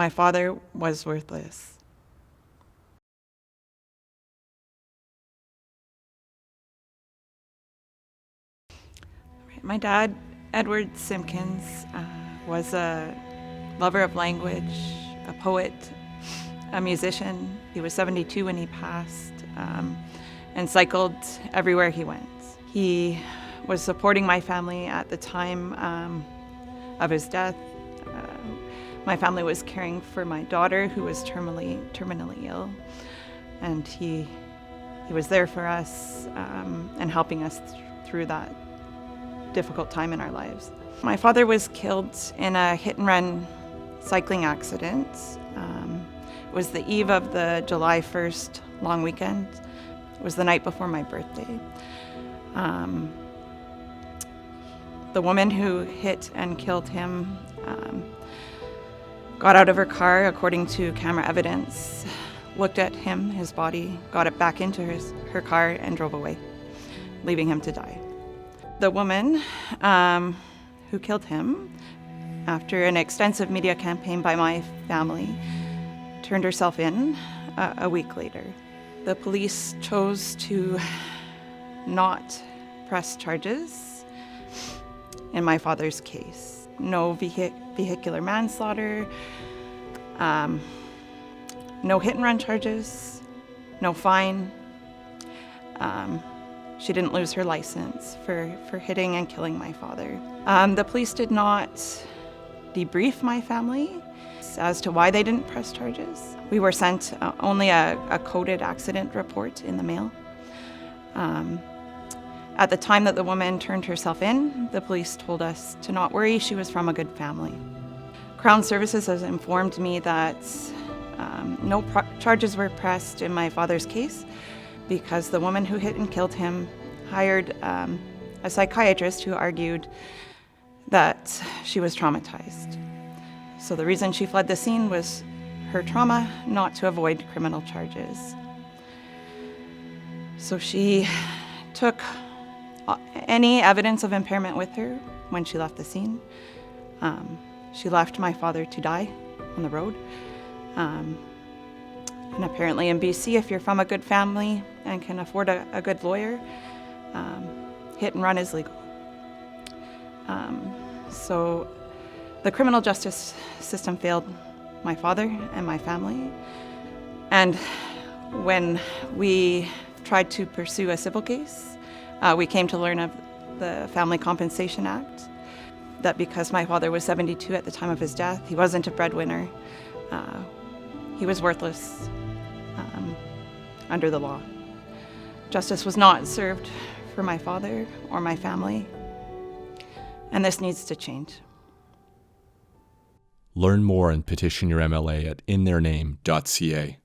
My father was worthless. My dad, Edward Simpkins, was a lover of language, a poet, a musician. He was 72 when he passed, and cycled everywhere he went. He was supporting my family at the time of his death. My family was caring for my daughter, who was terminally ill, and he was there for us and helping us through that difficult time in our lives. My father was killed in a hit-and-run cycling accident. It was the eve of the July 1st long weekend. It was the night before my birthday. The woman who hit and killed him got out of her car, according to camera evidence, looked at him, his body, got it back into her car and drove away, leaving him to die. The woman who killed him, after an extensive media campaign by my family, turned herself in a week later. The police chose to not press charges in my father's case. No vehicular manslaughter, no hit-and-run charges, no fine. She didn't lose her license for hitting and killing my father. The police did not debrief my family as to why they didn't press charges. We were sent only a coded accident report in the mail. At the time that the woman turned herself in, the police told us to not worry, she was from a good family. Crown Services has informed me that no charges were pressed in my father's case because the woman who hit and killed him hired a psychiatrist who argued that she was traumatized. So the reason she fled the scene was her trauma, not to avoid criminal charges. So she took any evidence of impairment with her when she left the scene. She left my father to die on the road. And apparently in BC, if you're from a good family and can afford a good lawyer, hit and run is legal. So the criminal justice system failed my father and my family. And when we tried to pursue a civil case, we came to learn of the Family Compensation Act, that because my father was 72 at the time of his death, he wasn't a breadwinner. He was worthless under the law. Justice was not served for my father or my family, and this needs to change. Learn more and petition your MLA at intheirname.ca.